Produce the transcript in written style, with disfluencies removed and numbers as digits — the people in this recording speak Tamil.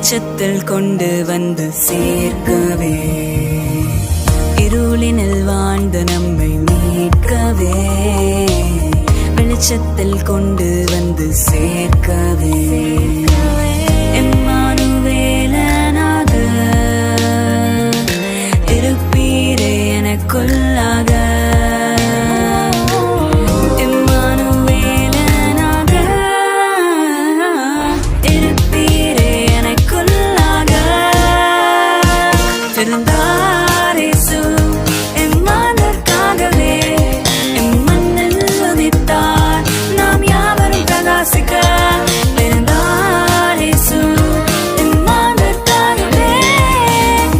வெளிச்சத்தில் கொண்டு வந்து சேர்க்கவே, இருளினில் வாழ்ந்து நம்மை மீட்கவே, வெளிச்சத்தில் கொண்டு வந்து சேர்க்கவே, எம்மானுவேலனாக இருப்பீரே எனக்குள்ளாக, எம்மானுவேலனாக இருப்பீரே எனக்குள்ளாக.